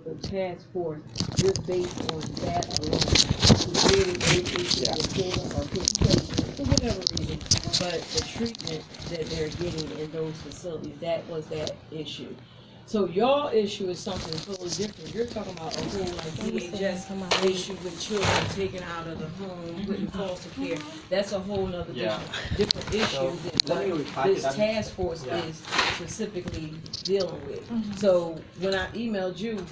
the task force just based on that alone to really educate the children or kids for whatever reason. But the treatment that they're getting in those facilities, that was that issue. So your issue is something totally different. You're talking about a whole like DHS issue with children taken out of the home, putting foster care. That's a whole nother different issue that what this task force is specifically dealing with. So when I emailed you,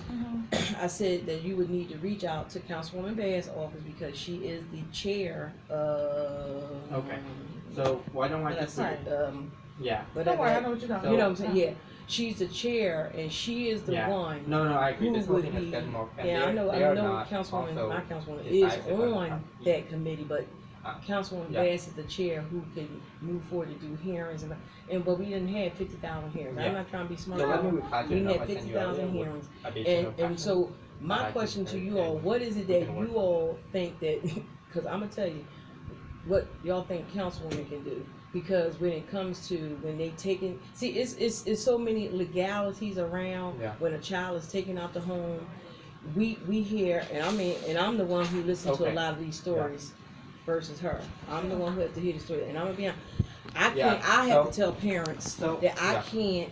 I said that you would need to reach out to Councilwoman Bass's office because she is the chair of. Okay. So why don't I just But don't worry, I know what you're talking about. You know what I'm saying? Yeah. She's the chair, and she is the one. No, I agree. Who this whole would thing be? has gotten more. I know. Councilwoman, my councilwoman is on that committee, but Councilwoman Bass is the chair who can move forward to do hearings, but we didn't have 50,000 hearings. I'm not trying to be smart. We had 50,000 hearings, and so my question to you all: what is it that you all think that? Because I'm gonna tell you what y'all think Councilwoman can do. Because when it comes to when they taking, see, it's so many legalities around when a child is taken out the home. We hear, and I'm the one who listens to a lot of these stories versus her. I'm the one who has to hear the story, and I'm gonna be honest. I have to tell parents that I can't,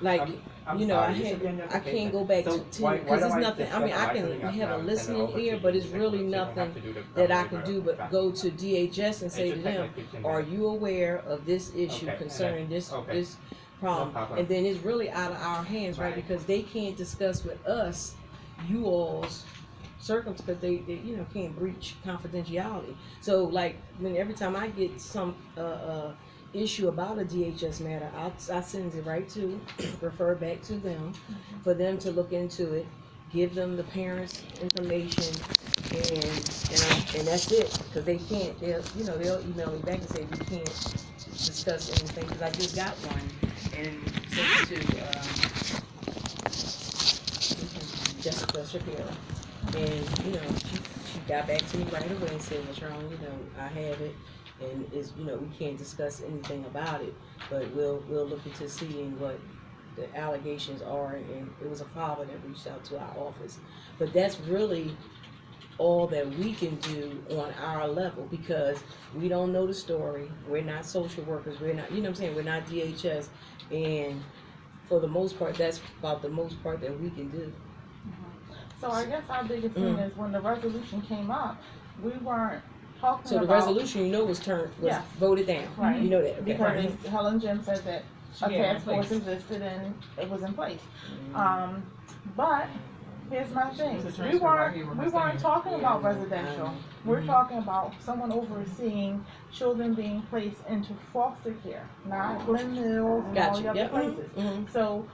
like, I can't go back to because it's nothing. I can have a listening ear, but it's really nothing that I can do but go to DHS and say to them, "Are you aware of this issue concerning this problem?" And then it's really out of our hands, right? Because they can't discuss with us, you all's circumstances, because they can't breach confidentiality. So like every time I get some issue about a DHS matter, I send it right to, refer back to them, for them to look into it, give them the parents' information, and that's it. Because they can't, they'll email me back and say we can't discuss anything. Because I just got one and sent it to Jessica Shapiro, and she got back to me right away and said, "What's wrong? I have it." And we can't discuss anything about it, but we'll look into seeing what the allegations are. And it was a father that reached out to our office, but that's really all that we can do on our level because we don't know the story. We're not social workers. We're not, we're not DHS, and for the most part, that's about the most part that we can do. So I guess our biggest thing is when the resolution came up, we weren't. So the resolution, was voted down. Right. You know that. Okay. Because Helen Jim said that a task force existed and it was in place. But here's my thing: we weren't talking about residential. We're talking about someone overseeing children being placed into foster care, not Glen Mills and all the other places. So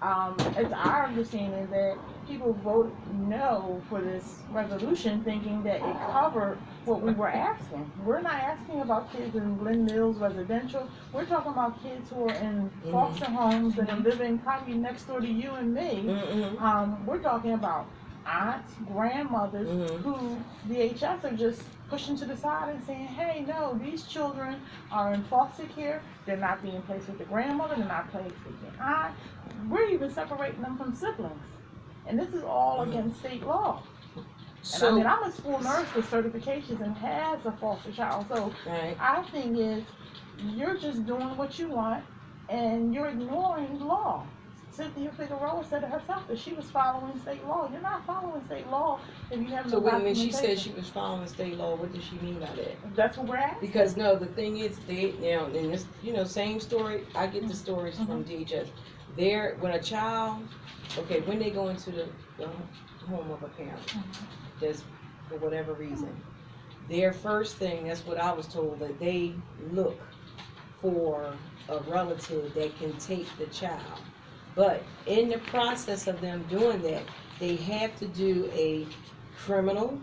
it's our understanding that people voted no for this resolution thinking that it covered what we were asking. We're not asking about kids in Glen Mills residential. We're talking about kids who are in foster homes that are living probably next door to you and me. We're talking about aunts, grandmothers who DHS are just pushing to the side and saying, hey, no, these children are in foster care. They're not being placed with the grandmother. They're not placed with the aunt. We're even separating them from siblings. And this is all against state law. So, and I'm a school nurse with certifications and has a foster child. So our thing is, you're just doing what you want and you're ignoring law. Cynthia Figueroa said it herself that she was following state law. You're not following state law if you have no documentation. So when she said she was following state law, what did she mean by that? That's what we're asking. Because no, the thing is, in this, same story. I get the stories from DHS. When a child, when they go into the home of a parent, just for whatever reason, their first thing, that's what I was told, that they look for a relative that can take the child. But in the process of them doing that, they have to do a criminal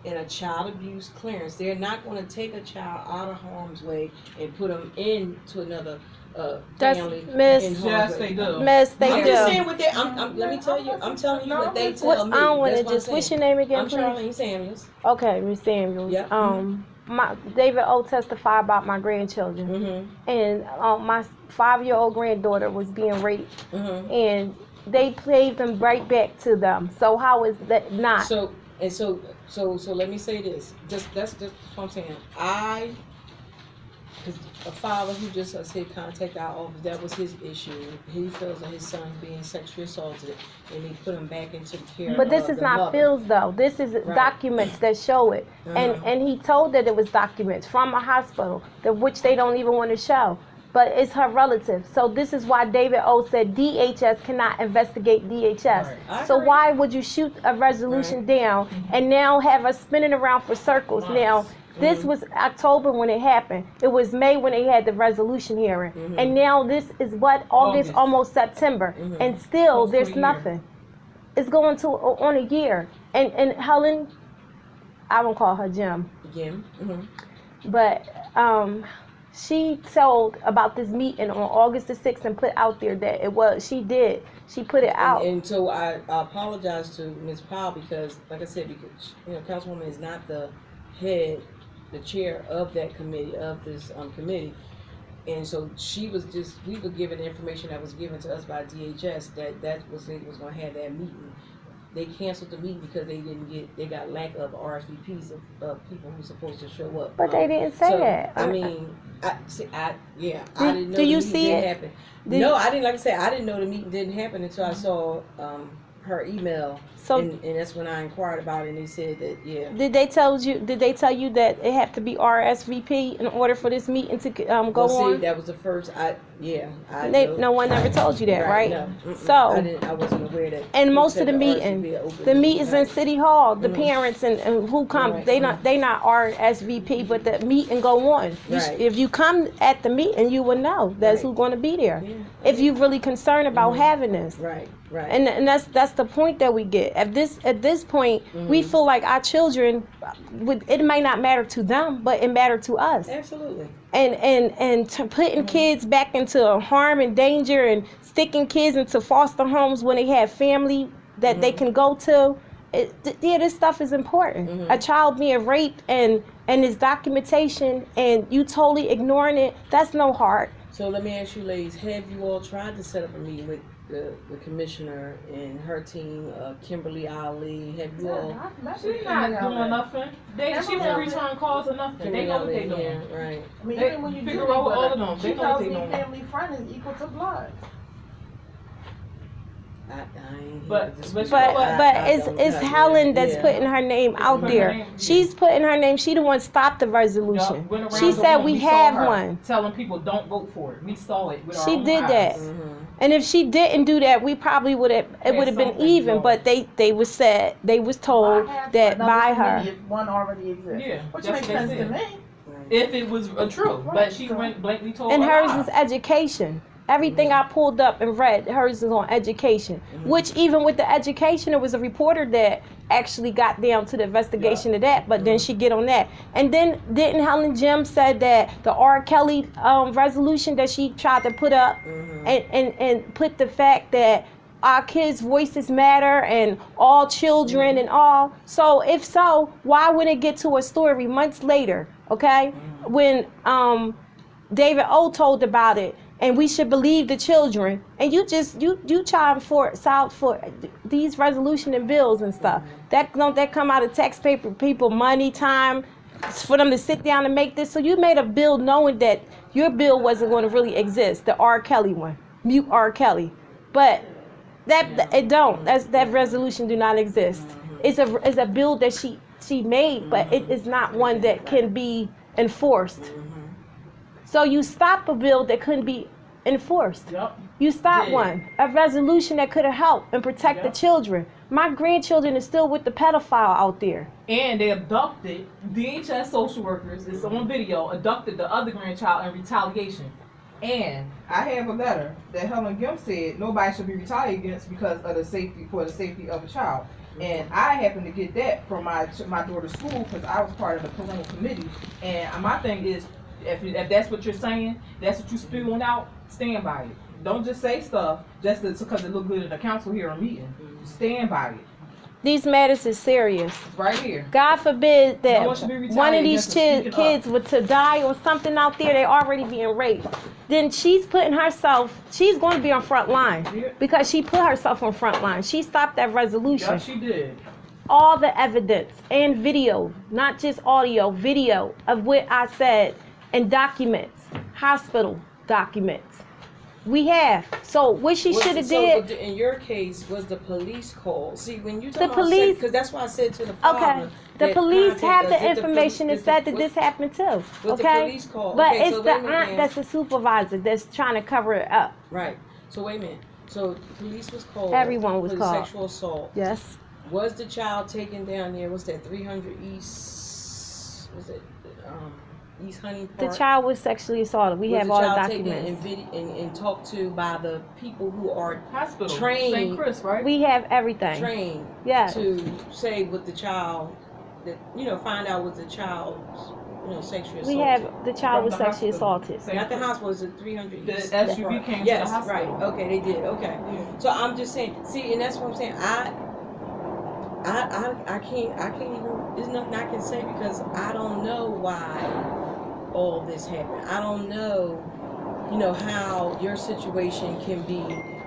and a child abuse clearance. They're not going to take a child out of harm's way and put them into another family in harm's way. Yes, they do. Miss, they I'm do. just saying what they. Let me tell you. I'm telling you what they tell me. I don't want to That's just. what What's your name again, I'm please? Charlene Samuels. Okay, Miss Samuels. Yeah. David O testified about my grandchildren, and my 5-year-old granddaughter was being raped, and they paid them right back to them. So how is that not? So let me say this. That's what I'm saying. Because a father who just said contact our office, that was his issue. He feels that his son's being sexually assaulted, and he put him back into the care. But this is not feels though. This is documents that show it, and he told that it was documents from a hospital that which they don't even want to show. But it's her relative. So this is why David O said DHS cannot investigate DHS. Right. So why would you shoot a resolution down and now have us spinning around for circles now? This was October when it happened. It was May when they had the resolution hearing. And now this is what, August, almost September. And still there's nothing. It's going to on a year. And Helen, I won't call her Jim. But she told about this meeting on August the 6th and put out there that it was, she put it out. And so I apologize to Ms. Powell because, like I said, because, Councilwoman is not the head, the chair of that committee, of this committee. And so we were given the information that was given to us by DHS that was going to have that meeting. They canceled the meeting because they got lack of RSVPs of people who were supposed to show up. But they didn't say that. I mean, I didn't know do you the meeting see didn't it? happen. No, I didn't. Like I said, I didn't know the meeting didn't happen until I saw her email. So, and that's when I inquired about it, and they said that Did they tell you that it had to be RSVP in order for this meeting to go on? That was the first. No one ever told you that, right? No. So I wasn't aware that. And most of the meetings in City Hall, the parents and who come, they not RSVP, but the meeting go on. If you come at the meeting, you will know that's who's going to be there. If you're really concerned about having this, right. And that's the point that we get. At this point, we feel like our children, it might not matter to them, but it matters to us. Absolutely. And putting kids back into harm and danger and sticking kids into foster homes when they have family that they can go to. This stuff is important. A child being raped and this documentation and you totally ignoring it, that's no heart. So let me ask you ladies, have you all tried to set up a meeting with the commissioner and her team, Kimberly Ali? Have you all? She's not doing nothing. She won't return calls or nothing. They know what they're doing. Right. I mean, even when you figure out all of them, they know what they're doing. Family friend is equal to blood. But it's Helen that's putting her name out there. She's putting her name. She the one stopped the resolution. She said we have one. Telling people don't vote for it. We saw it. With she did that. And if she didn't do that, we probably would have. It would have been even. But they was told that by her. One already exists. Yeah, which makes sense to me. If it was true, but she went blankly told. And hers is education. Everything I pulled up and read, hers is on education. Which even with the education, it was a reporter that actually got down to the investigation of that, but then she get on that. And then didn't Helen Jim said that the R. Kelly resolution that she tried to put up and put the fact that our kids' voices matter and all children and all. So if so, why would it get to a story months later, okay? When David O told about it, and we should believe the children, and you charge for these resolution and bills and stuff that come out of taxpayer people money, time for them to sit down and make this. So you made a bill knowing that your bill wasn't going to really exist, the R. Kelly one, mute R. Kelly, but that resolution do not exist. It's a bill that she made, but it is not one that can be enforced. So you stop a bill that couldn't be enforced. You stop one, a resolution that could have helped and protect the children. My grandchildren are still with the pedophile out there. And they abducted, DHS social workers, it's on video, abducted the other grandchild in retaliation. And I have a letter that Helen Jim said nobody should be retaliated against because of the safety of a child. And I happened to get that from my daughter's school because I was part of the parental committee. And my thing is, if that's what you're saying, that's what you're spewing out, stand by it. Don't just say stuff just because it look good in a council hearing meeting. Stand by it. These matters is serious. Right here. God forbid that No one should be one of retaliated these against for speaking kids were to die or something out there, they already being raped. Then she's putting herself, she's going to be on front line Yeah. because she put herself on front line. She stopped that resolution. Yeah, she did. All the evidence and video, not just audio, video of what I said and documents, hospital documents. We have. So what she should have did. In your case, was the police called? See, when you The police, because that's why I said to the father. okay, the police have the information and said that this happened too. Was the Okay, police called? but Okay, it's so the wait a minute, aunt ma'am. that's the supervisor that's trying to cover it up. Right. So wait a minute. So the police was called. Everyone was for called. The sexual assault. Yes. Was the child taken down there? What's that? 300 East. Was it East Honey Park? The child was sexually assaulted. We Was have the all the child taken documents. and talked to by the people who are Hospital. Trained. St. Chris, right? We have everything. trained Yes. to say what the child, that find out what the child's, sexually assaulted. We have the child From was the sexually hospital. assaulted. St. Not the Chris. hospital, it's a 300 The East SUV Park. came Yes, to the hospital. right. Okay, they did. Okay. So I'm just saying. See, and that's what I'm saying. I can't even. There's nothing I can say because I don't know why all this happened. I don't know, how your situation can be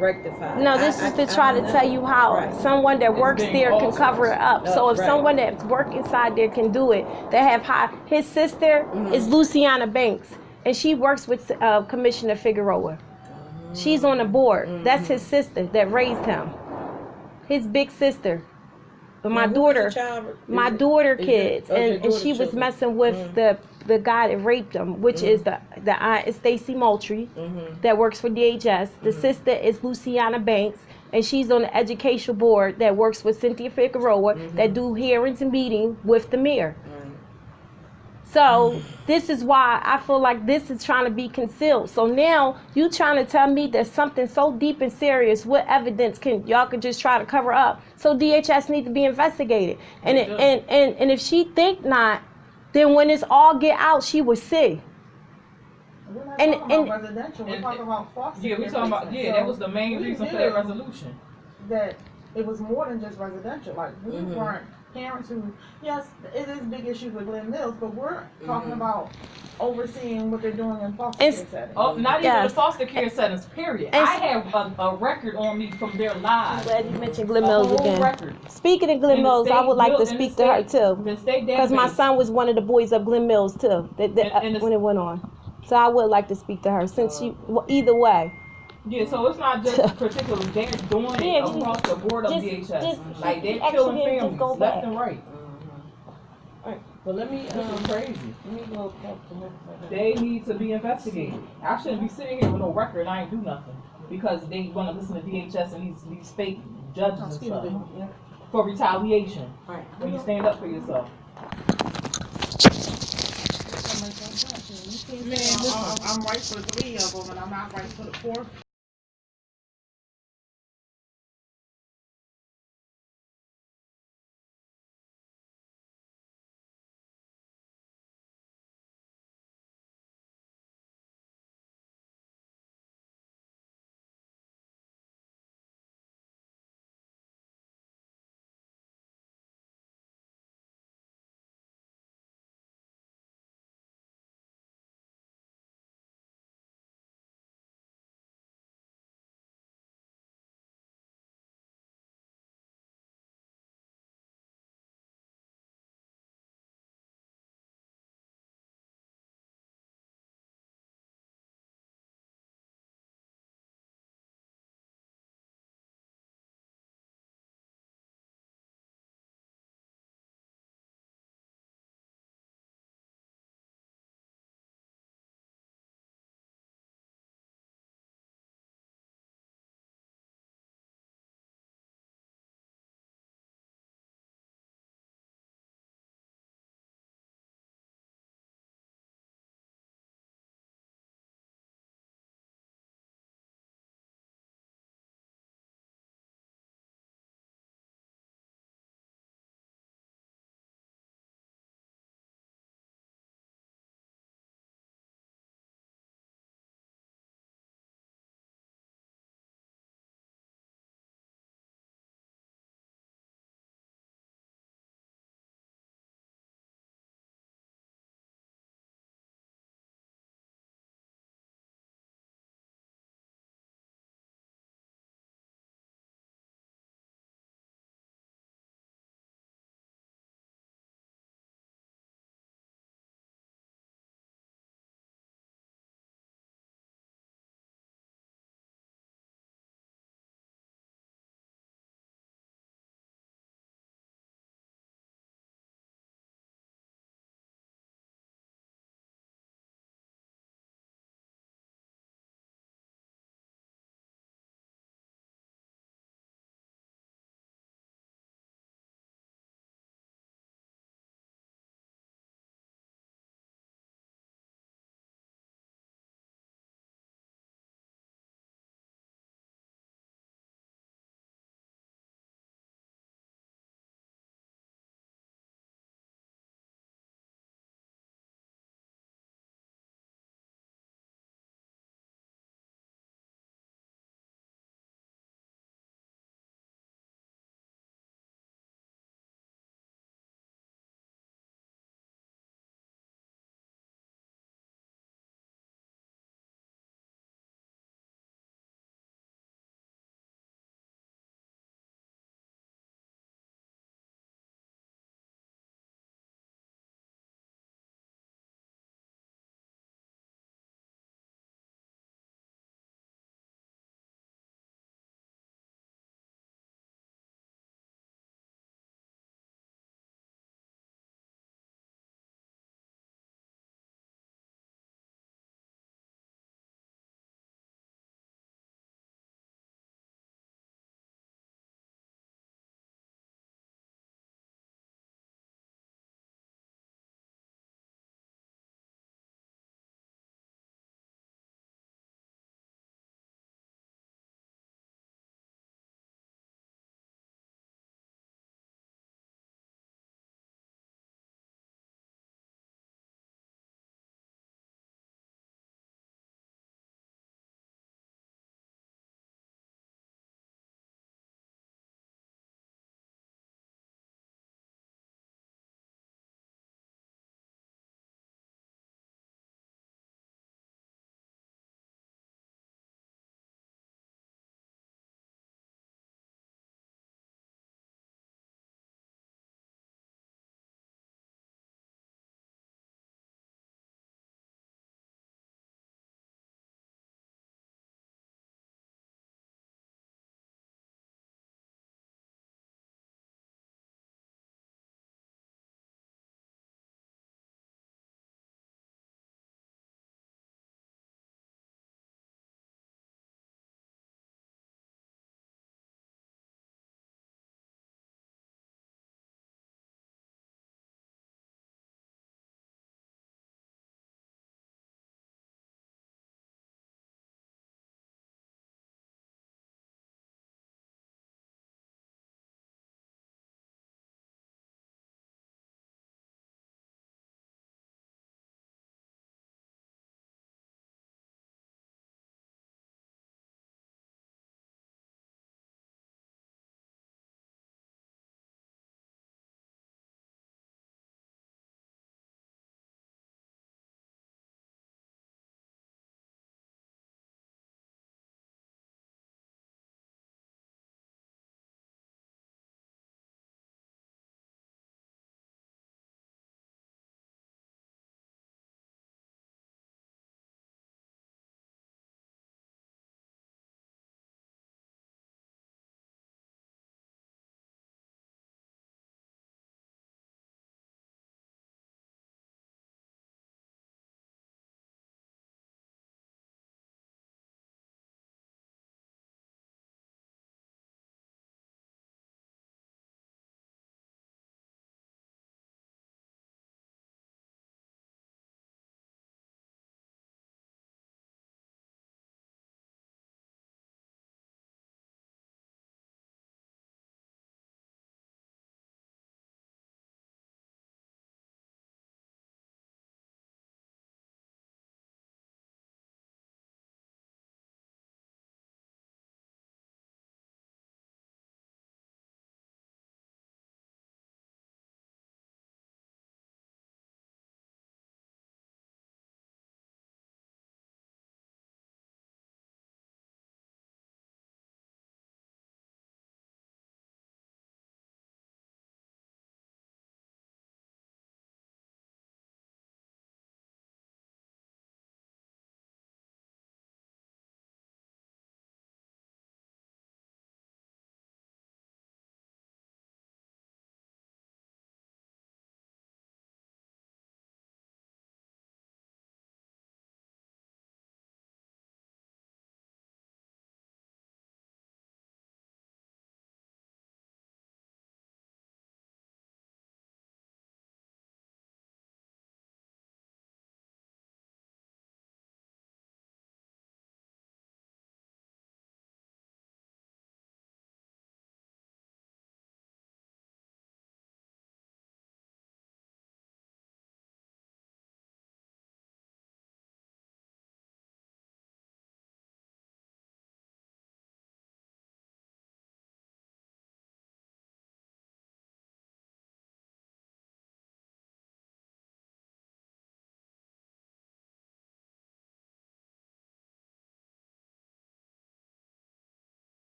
rectified. No, this is to try to tell you how Right. someone that It's works being there can altered. cover it up. So if Right. someone that's work inside there can do it, they have high. His sister is Luciana Banks, and she works with Commissioner Figueroa. She's on the board. That's his sister that raised him. His big sister. But my Now, who daughter, was the child? my Is it- daughter is it- kids, oh, your and daughter's she was children. messing with the guy that raped him, which is the aunt is Stacy Moultrie that works for DHS. The sister is Luciana Banks, and she's on the education board that works with Cynthia Figueroa that do hearings and meetings with the mayor. So this is why I feel like this is trying to be concealed. So now you trying to tell me there's something so deep and serious. What evidence can y'all could just try to cover up? So DHS need to be investigated. And and if she think not, then when it's all get out, she will see. We're not And- talking and- about residential. We're talking about foster Yeah, we care talking about, placement. that So was the main we reason for did that it. resolution. That it was more than just residential. Like we weren't parents who, yes, it is big issues with Glen Mills, but we're talking about overseeing what they're doing in foster care It's- settings. Oh, not even Yes. the foster care settings, period. And- I have a record on me from their lives. Glad you mentioned Glen A Mills whole again. record. Speaking of Glen In the Mills, I state would like to bill- in the speak to her state- too. The state Because my database. son was one of the boys of Glen Mills too, And when it went on. So I would like to speak to her since either way. Yeah, so it's not just particular. They're doing Yeah, it across the board of just- DHS. Like she they're actually killing didn't just families go left back. and right. Well, let me This is crazy. let me go talk to her. They need to be investigated. I shouldn't be sitting here with no record and I ain't do nothing because they want to listen to DHS and these fake judges and stuff for retaliation. Right. When you stand up for yourself. I'm right for 3 of them, and I'm not right for the 4th.